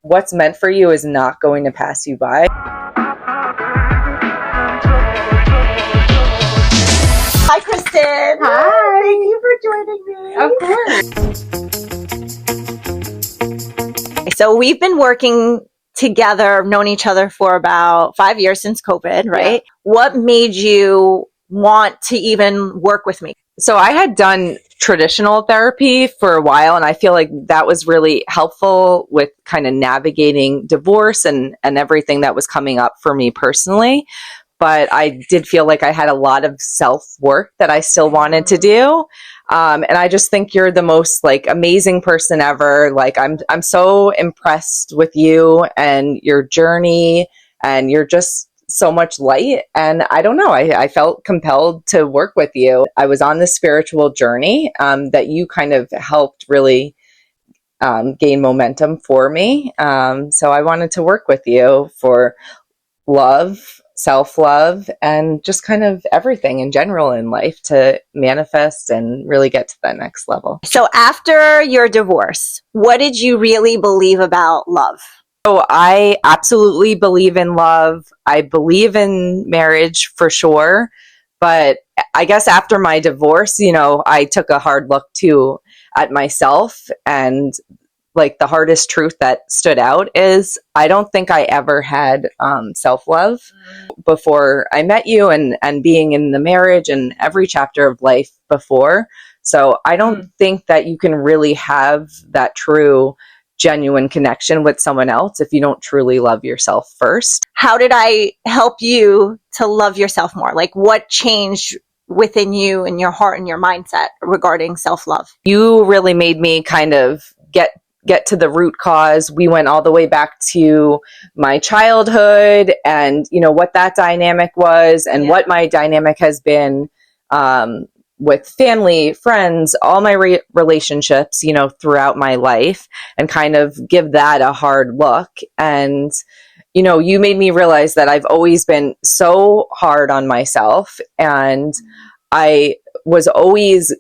what's meant for you is not going to pass you by. Hi, Kristen. Hi. Thank you for joining me. Of course. So we've been working together, known each other for about 5 years since COVID, right? Yeah. What made you want to even work with me? So I had done traditional therapy for a while, and I feel like that was really helpful with kind of navigating divorce and everything that was coming up for me personally. But I did feel like I had a lot of self-work that I still wanted to do. And I just think you're the most like amazing person ever. Like I'm so impressed with you and your journey, and you're just so much light. And I don't know, I felt compelled to work with you. I was on this spiritual journey that you kind of helped really gain momentum for me. So I wanted to work with you for love, self-love, and just kind of everything in general in life to manifest and really get to that next level. So after your divorce, what did you really believe about love? So I absolutely believe in love. I believe in marriage for sure. But I guess after my divorce, I took a hard look too at myself, and like the hardest truth that stood out is I don't think I ever had self-love before I met you, and being in the marriage and every chapter of life before. So I don't think that you can really have that true, genuine connection with someone else if you don't truly love yourself first. How did I help you to love yourself more? Like what changed within you and your heart and your mindset regarding self-love? You really made me kind of get to the root cause. We went all the way back to my childhood and, what that dynamic was and what my dynamic has been with family, friends, all my relationships, throughout my life, and kind of give that a hard look. And, you made me realize that I've always been so hard on myself, and I was always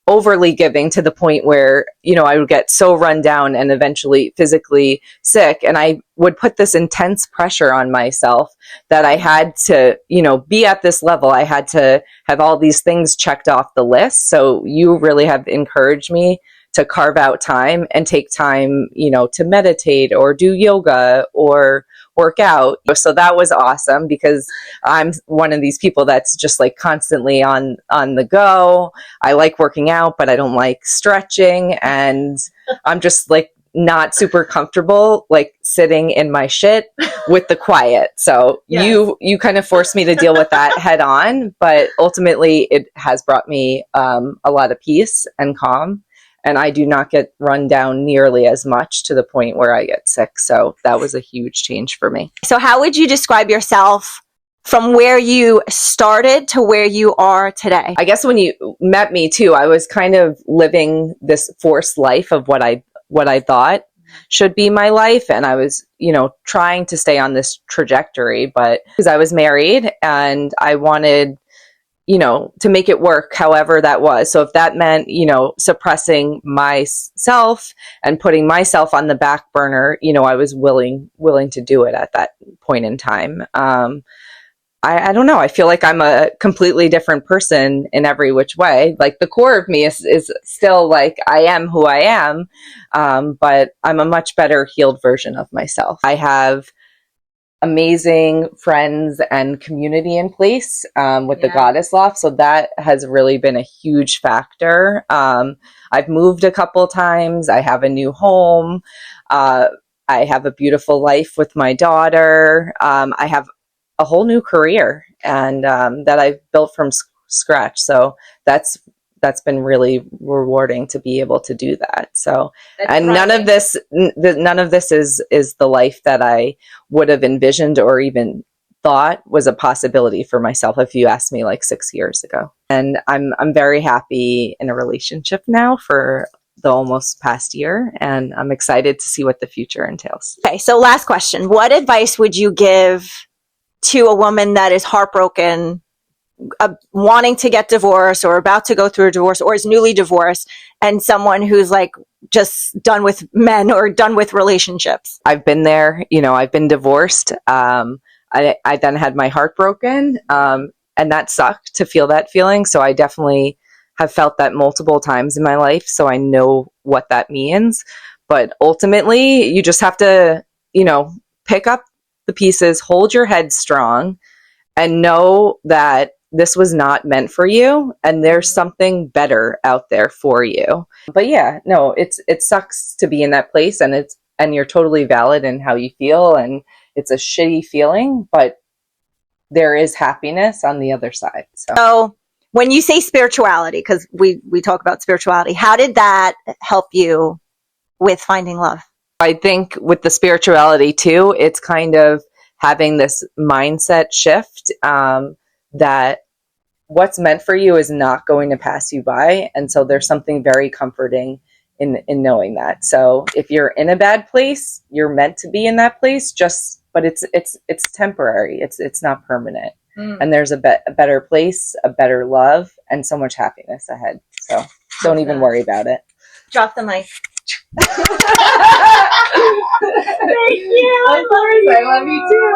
overly giving to the point where, I would get so run down and eventually physically sick. And I would put this intense pressure on myself that I had to, be at this level. I had to have all these things checked off the list. So you really have encouraged me to carve out time and take time, to meditate or do yoga or work out. So that was awesome, because I'm one of these people that's just like constantly on the go. I like working out, but I don't like stretching, and I'm just like not super comfortable like sitting in my shit with the quiet. So you kind of forced me to deal with that head on, but ultimately it has brought me a lot of peace and calm. And I do not get run down nearly as much to the point where I get sick. So that was a huge change for me. So how would you describe yourself from where you started to where you are today? I guess when you met me too, I was kind of living this forced life of what I thought should be my life. And I was, trying to stay on this trajectory, but because I was married and I wanted, to make it work however that was. So if that meant, suppressing myself and putting myself on the back burner, I was willing to do it at that point in time. I don't know. I feel like I'm a completely different person in every which way. Like the core of me is still like I am who I am. But I'm a much better healed version of myself. I have amazing friends and community in place with the Goddess Loft. So that has really been a huge factor. I've moved a couple times. I have a new home. I have a beautiful life with my daughter. I have a whole new career and that I've built from scratch. So that's been really rewarding to be able to do that. So, and none of this is the life that I would have envisioned or even thought was a possibility for myself if you asked me like 6 years ago. And I'm very happy in a relationship now for the almost past year, and I'm excited to see what the future entails. Okay, so last question. What advice would you give to a woman that is heartbroken, wanting to get divorced or about to go through a divorce or is newly divorced, and someone who's like just done with men or done with relationships? I've been there. I've been divorced. I then had my heart broken, and that sucked to feel that feeling. So I definitely have felt that multiple times in my life. So I know what that means. But ultimately, you just have to, pick up the pieces, hold your head strong, and know that this was not meant for you, and there's something better out there for you. But yeah, no, it sucks to be in that place, and you're totally valid in how you feel, and it's a shitty feeling, but there is happiness on the other side. So when you say spirituality, because we talk about spirituality, how did that help you with finding love? I think with the spirituality too, it's kind of having this mindset shift, that what's meant for you is not going to pass you by. And so there's something very comforting in knowing that. So if you're in a bad place, you're meant to be in that place, but it's temporary. It's not permanent. And there's a better place, a better love, and so much happiness ahead. So don't even worry about it. Drop the mic. Thank you. I love you too.